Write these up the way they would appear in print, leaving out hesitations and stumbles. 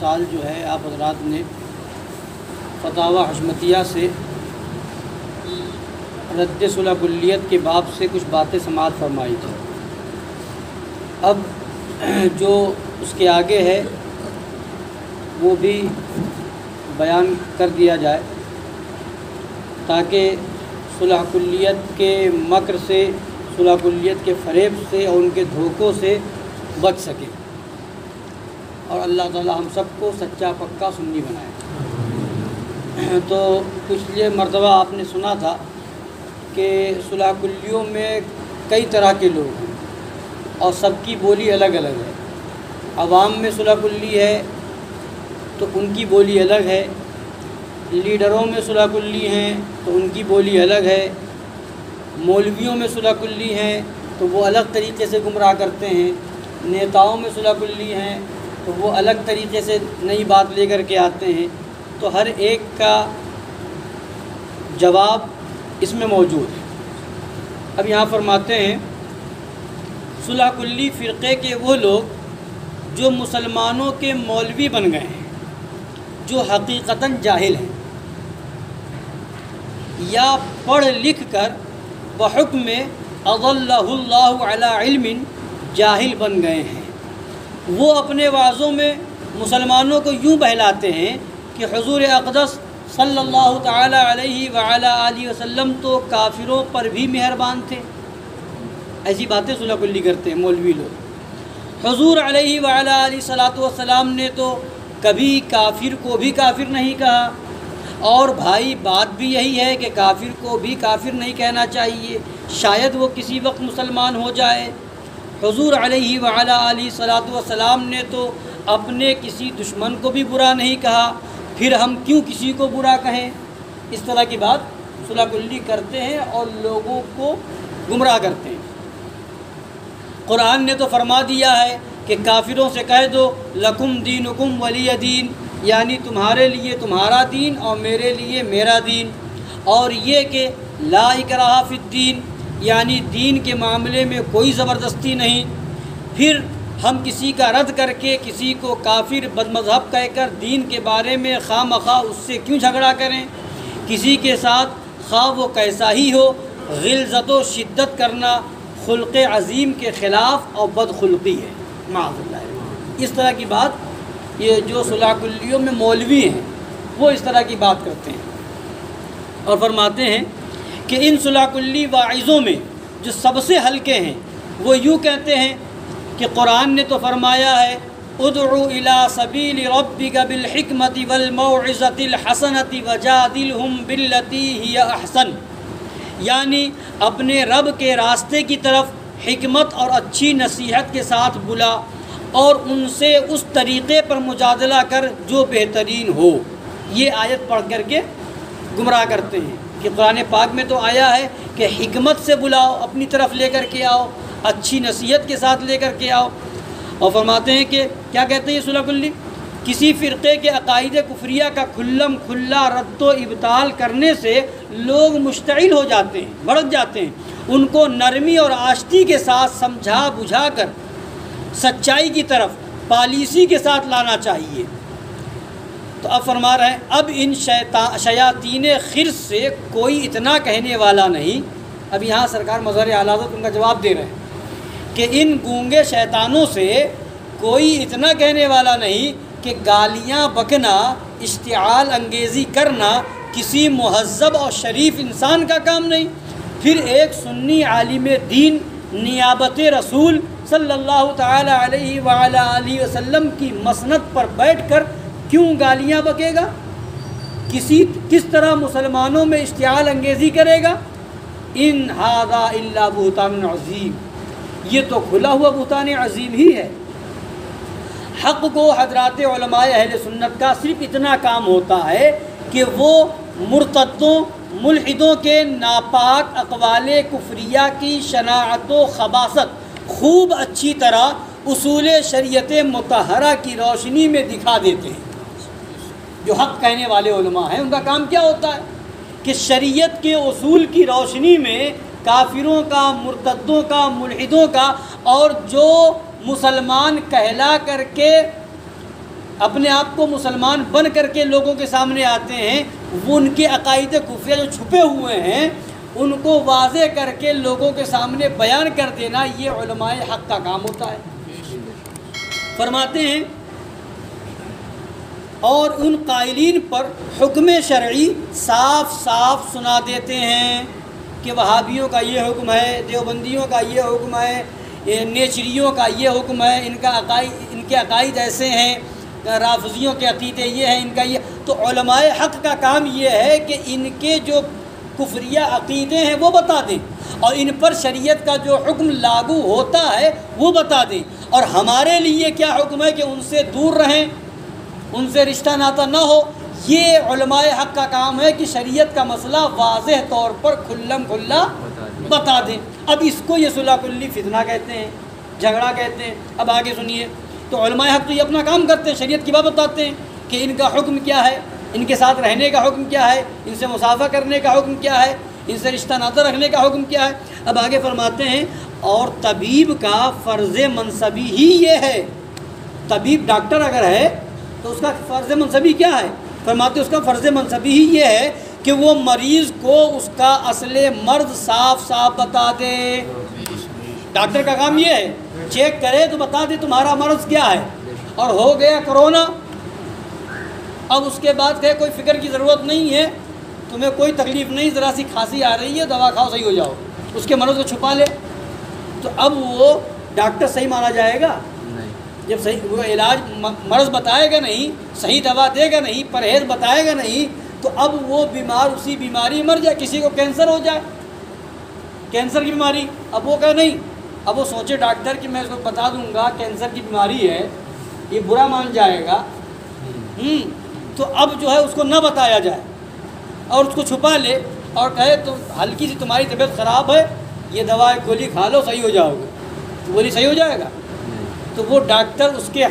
سال جو ہے آپ حضرات نے فتاوی حشمتیہ سے رد صلح کلیت کے باب سے کچھ باتیں سماعت فرمائی تھی. اب جو اس کے آگے ہے وہ بھی بیان کر دیا جائے تاکہ صلح کلیت کے مکر سے، صلح کلیت کے فریب سے اور ان کے دھوکوں سے بچ سکے، اور اللہ تعالی ہم سب کو سچا پکا سنی بنائے. تو پچھلے مرتبہ آپ نے سنا تھا کہ صلح کلیوں میں کئی طرح کے لوگ ہیں اور سب کی بولی الگ الگ ہے. عوام میں صلح کلی ہے تو ان کی بولی الگ ہے، لیڈروں میں صلح کلی ہیں تو ان کی بولی الگ ہے، مولویوں میں صلح کلی ہیں تو وہ الگ طریقے سے گمراہ کرتے ہیں، نیتاؤں میں صلح کلی ہیں تو وہ الگ طریقے سے نئی بات لے کر کے آتے ہیں. تو ہر ایک کا جواب اس میں موجود ہے. اب یہاں فرماتے ہیں صلح کلی فرقے کے وہ لوگ جو مسلمانوں کے مولوی بن گئے ہیں، جو حقیقتاً جاہل ہیں یا پڑھ لکھ کر بحکم اضلہ اللہ علی علم جاہل بن گئے ہیں. وہ اپنے وعظوں میں مسلمانوں کو یوں بہلاتے ہیں کہ حضور اقدس صلی اللہ تعالی علیہ وعلی آلہ وسلم تو کافروں پر بھی مہربان تھے. ایسی باتیں صلح کلی کرتے ہیں مولوی لوگ. حضور علیہ وعلی آلہ صلاۃ والسلام نے تو کبھی کافر کو بھی کافر نہیں کہا، اور بھائی بات بھی یہی ہے کہ کافر کو بھی کافر نہیں کہنا چاہیے، شاید وہ کسی وقت مسلمان ہو جائے. حضور علیہ وعلی آلہ صلاۃ والسلام نے تو اپنے کسی دشمن کو بھی برا نہیں کہا، پھر ہم کیوں کسی کو برا کہیں. اس طرح کی بات صلح کلی کرتے ہیں اور لوگوں کو گمراہ کرتے ہیں. قرآن نے تو فرما دیا ہے کہ کافروں سے کہہ دو لکم دینکم ولی دین، یعنی تمہارے لیے تمہارا دین اور میرے لیے میرا دین. اور یہ کہ لا اکراہ فی الدین، یعنی دین کے معاملے میں کوئی زبردستی نہیں. پھر ہم کسی کا رد کر کے کسی کو کافر بد مذہب کہہ کر دین کے بارے میں خواہ مخواہ اس سے کیوں جھگڑا کریں. کسی کے ساتھ خواہ وہ کیسا ہی ہو، غلظت و شدت کرنا خلق عظیم کے خلاف اور بدخلقی ہے، معاذ اللہ. اس طرح کی بات یہ جو صلح کلیوں میں مولوی ہیں وہ اس طرح کی بات کرتے ہیں. اور فرماتے ہیں کہ ان صلح کلی واعظوں میں جو سب سے ہلکے ہیں وہ یوں کہتے ہیں کہ قرآن نے تو فرمایا ہے ادعو الی سبیل ربک بالحکمت والموعظۃ الحسنۃ وجادلہم باللتی ہی احسن، یعنی اپنے رب کے راستے کی طرف حکمت اور اچھی نصیحت کے ساتھ بلا اور ان سے اس طریقے پر مجادلہ کر جو بہترین ہو. یہ آیت پڑھ کر کے گمراہ کرتے ہیں کہ قرآن پاک میں تو آیا ہے کہ حکمت سے بلاؤ، اپنی طرف لے کر کے آؤ، اچھی نصیحت کے ساتھ لے کر کے آؤ. اور فرماتے ہیں کہ کیا کہتے ہیں یہ صلح کلی؟ کسی فرقے کے عقائد کفریہ کا کھلم کھلا رد و ابطال کرنے سے لوگ مشتعل ہو جاتے ہیں، بھڑک جاتے ہیں. ان کو نرمی اور آشتی کے ساتھ سمجھا بجھا کر سچائی کی طرف پالیسی کے ساتھ لانا چاہیے. تو اب فرما رہے ہیں اب ان شیاطین خرس سے کوئی اتنا کہنے والا نہیں. اب یہاں سرکار مظہر اعلیٰ حضرت ان کا جواب دے رہے ہیں کہ ان گونگے شیطانوں سے کوئی اتنا کہنے والا نہیں کہ گالیاں بکنا، اشتعال انگیزی کرنا کسی مہذب اور شریف انسان کا کام نہیں. پھر ایک سنی عالم دین نیابت رسول صلی اللہ تعالی علیہ وعلی آلہ وسلم کی مسند پر بیٹھ کر کیوں گالیاں بکے گا؟ کس طرح مسلمانوں میں اشتعال انگیزی کرے گا؟ ان ھذا الا بہتان عظیم، یہ تو کھلا ہوا بہتان عظیم ہی ہے. حق کو حضرات علماء اہل سنت کا صرف اتنا کام ہوتا ہے کہ وہ مرتدوں ملحدوں کے ناپاک اقوال کفریہ کی شناعت و خباثت خوب اچھی طرح اصول شریعت مطہرہ کی روشنی میں دکھا دیتے ہیں. جو حق کہنے والے علماء ہیں ان کا کام کیا ہوتا ہے کہ شریعت کے اصول کی روشنی میں کافروں کا، مرتدوں کا، ملحدوں کا اور جو مسلمان کہلا کر کے اپنے آپ کو مسلمان بن کر کے لوگوں کے سامنے آتے ہیں، وہ ان کے عقائد کفریہ جو چھپے ہوئے ہیں ان کو واضح کر کے لوگوں کے سامنے بیان کر دینا، یہ علماء حق کا کام ہوتا ہے۔ فرماتے ہیں اور ان قائلین پر حکم شرعی صاف صاف سنا دیتے ہیں کہ وہابیوں کا یہ حکم ہے، دیوبندیوں کا یہ حکم ہے، نیچریوں کا یہ حکم ہے، ان کے عقائد ایسے ہیں، رافضیوں کے عقیدے یہ ہیں، ان کا یہ۔ تو علماء حق کا کام یہ ہے کہ ان کے جو کفریہ عقیدے ہیں وہ بتا دیں، اور ان پر شریعت کا جو حکم لاگو ہوتا ہے وہ بتا دیں، اور ہمارے لیے کیا حکم ہے کہ ان سے دور رہیں، ان سے رشتہ ناتا نہ ہو۔ یہ علماء حق کا کام ہے کہ شریعت کا مسئلہ واضح طور پر کھلم کھلا بتا دیں۔ اب اس کو یہ صلح کلی فتنہ کہتے ہیں، جھگڑا کہتے ہیں۔ اب آگے سنیے، تو علماء حق تو یہ اپنا کام کرتے ہیں، شریعت کی بات بتاتے ہیں کہ ان کا حکم کیا ہے، ان کے ساتھ رہنے کا حکم کیا ہے، ان سے مصافحہ کرنے کا حکم کیا ہے، ان سے رشتہ ناتا رکھنے کا حکم کیا ہے۔ اب آگے فرماتے ہیں اور طبیب کا فرض منصبی ہی یہ ہے، طبیب ڈاکٹر اگر ہے تو اس کا فرض منصبی کیا ہے؟ فرماتے ہیں اس کا فرض منصبی ہی یہ ہے کہ وہ مریض کو اس کا اصل مرض صاف صاف بتا دے۔ ڈاکٹر کا کام یہ ہے، چیک کرے تو بتا دے تمہارا مرض کیا ہے، اور ہو گیا کرونا، اب اس کے بعد کہ کوئی فکر کی ضرورت نہیں ہے، تمہیں کوئی تکلیف نہیں، ذرا سی کھانسی آ رہی ہے، دوا کھاؤ صحیح ہو جاؤ، اس کے مرض کو چھپا لے، تو اب وہ ڈاکٹر صحیح مانا جائے گا؟ جب صحیح وہ علاج مرض بتائے گا نہیں، صحیح دوا دے گا نہیں، پرہیز بتائے گا نہیں، تو اب وہ بیمار اسی بیماری مر جائے۔ کسی کو کینسر ہو جائے، کینسر کی بیماری، اب وہ کہ نہیں، اب وہ سوچے ڈاکٹر کہ میں اس کو بتا دوں گا کینسر کی بیماری ہے، یہ برا مان جائے گا، تو اب جو ہے اس کو نہ بتایا جائے اور اس کو چھپا لے اور کہے تو ہلکی سی تمہاری طبیعت خراب ہے، یہ دوا گولی کھا لو صحیح ہو جاؤ گے، تو گولی صحیح ہو جائے گا؟ تو وہ ڈاکٹر اس کے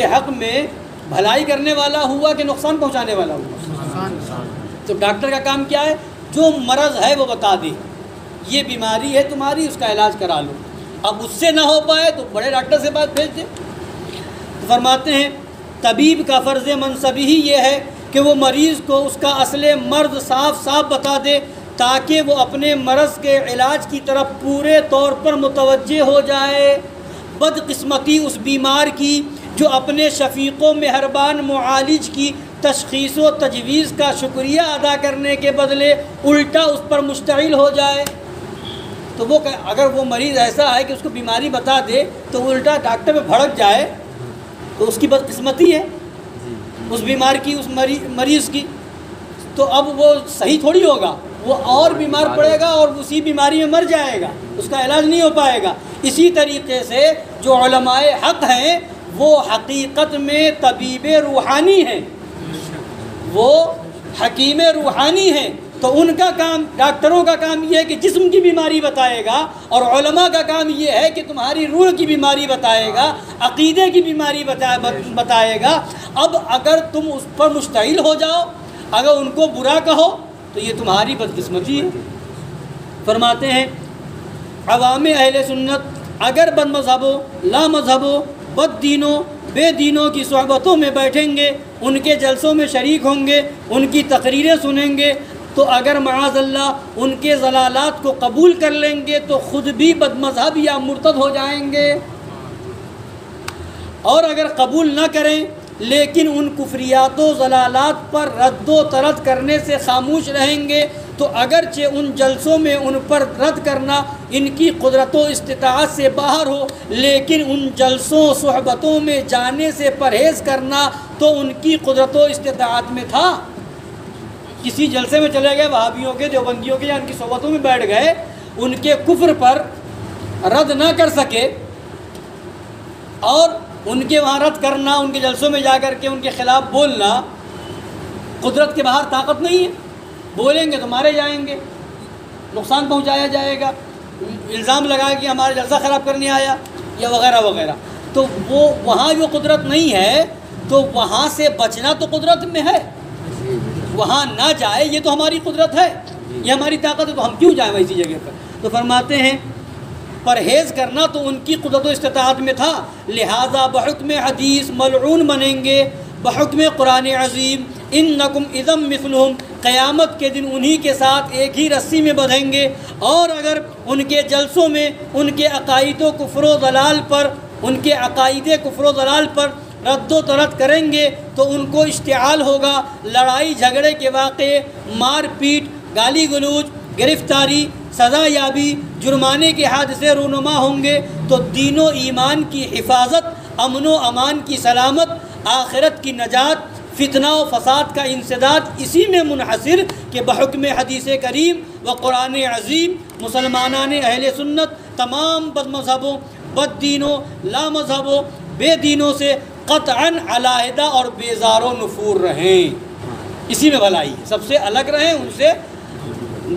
حق میں بھلائی کرنے والا ہوا کہ نقصان پہنچانے والا ہوا؟ تو ڈاکٹر کا کام کیا ہے؟ جو مرض ہے وہ بتا دے، یہ بیماری ہے تمہاری، اس کا علاج کرا لو۔ اب اس سے نہ ہو پائے تو بڑے ڈاکٹر سے بات بھیج دے۔ فرماتے ہیں طبیب کا فرض منصبی ہی یہ ہے کہ وہ مریض کو اس کا اصل مرض صاف صاف بتا دے تاکہ وہ اپنے مرض کے علاج کی طرف پورے طور پر متوجہ ہو جائے۔ بدقسمتی اس بیمار کی جو اپنے شفیق و مہربان معالج کی تشخیص و تجویز کا شکریہ ادا کرنے کے بدلے الٹا اس پر مشتعل ہو جائے۔ تو وہ اگر وہ مریض ایسا ہے کہ اس کو بیماری بتا دے تو وہ الٹا ڈاکٹر پہ بھڑک جائے تو اس کی بدقسمتی ہے اس بیمار کی، اس مریض کی۔ تو اب وہ صحیح تھوڑی ہوگا، وہ اور بیمار پڑے گا اور اسی بیماری میں مر جائے گا، اس کا علاج نہیں ہو پائے گا۔ اسی طریقے سے جو علماء حق ہیں وہ حقیقت میں طبیب روحانی ہیں، وہ حکیم روحانی ہیں۔ تو ان کا کام، ڈاکٹروں کا کام یہ ہے کہ جسم کی بیماری بتائے گا، اور علماء کا کام یہ ہے کہ تمہاری روح کی بیماری بتائے گا، عقیدے کی بیماری بتائے گا۔ اب اگر تم اس پر مشتعل ہو جاؤ، اگر ان کو برا کہو تو یہ تمہاری بدقسمتی ہے۔ فرماتے ہیں عوام اہل سنت اگر بد مذہبوں، لا مذہبوں، بد دینوں، بے دینوں کی صحبتوں میں بیٹھیں گے، ان کے جلسوں میں شریک ہوں گے، ان کی تقریریں سنیں گے، تو اگر معاذ اللہ ان کے ضلالات کو قبول کر لیں گے تو خود بھی بد مذہب یا مرتد ہو جائیں گے، اور اگر قبول نہ کریں لیکن ان کفریات و ضلالات پر رد و ترد کرنے سے خاموش رہیں گے تو اگرچہ ان جلسوں میں ان پر رد کرنا ان کی قدرت و استطاعت سے باہر ہو، لیکن ان جلسوں صحبتوں میں جانے سے پرہیز کرنا تو ان کی قدرت و استطاعت میں تھا۔ کسی جلسے میں چلے گئے وہابیوں کے، دیوبندیوں کے، یا ان کی صحبتوں میں بیٹھ گئے، ان کے کفر پر رد نہ کر سکے اور ان کے وہاں رد کرنا، ان کے جلسوں میں جا کر کے ان کے خلاف بولنا قدرت کے باہر طاقت نہیں ہے۔ بولیں گے تو مارے جائیں گے، نقصان پہنچایا جائے گا، الزام لگائے کہ ہمارا جلسہ خراب کرنے آیا یا وغیرہ وغیرہ۔ تو وہ وہاں جو قدرت نہیں ہے تو وہاں سے بچنا تو قدرت میں ہے، وہاں نہ جائے یہ تو ہماری قدرت ہے، یہ ہماری طاقت ہے، تو ہم کیوں جائیں ویسی جگہ پر؟ تو فرماتے ہیں پرہیز کرنا تو ان کی قدرت و استطاعت میں تھا، لہٰذا بحکم حدیث ملعون بنیں گے، بحکم قرآن عظیم انکم اذا مثلہم، قیامت کے دن انہی کے ساتھ ایک ہی رسی میں بندھیں گے۔ اور اگر ان کے جلسوں میں ان کے عقائد و کفر و ضلال پر، ان کے عقائد کفر و ضلال پر رد و ترد کریں گے تو ان کو اشتعال ہوگا، لڑائی جھگڑے کے واقعے، مار پیٹ، گالی گلوچ، گرفتاری، سزا یابی، جرمانے کے حادثے رونما ہوں گے۔ تو دین و ایمان کی حفاظت، امن و امان کی سلامت، آخرت کی نجات، فتنہ و فساد کا انسداد اسی میں منحصر کہ بحکم حدیث کریم و قرآن عظیم مسلمانان اہل سنت تمام بد مذہبوں، بد دینوں، لا مذہبوں، بے دینوں سے قطعاً علیحدہ اور بیزار و نفور رہیں۔ اسی میں بھلائی ہے، سب سے الگ رہیں، ان سے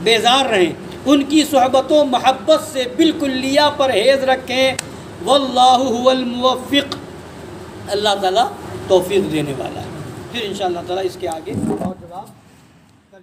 بیزار رہیں، ان کی صحبت و محبت سے بالکلیہ پرہیز رکھیں۔ واللہ هو الموفق، اللہ تعالیٰ توفیق دینے والا ہے۔ پھر انشاءاللہ تعالیٰ اس کے آگے اور جواب کل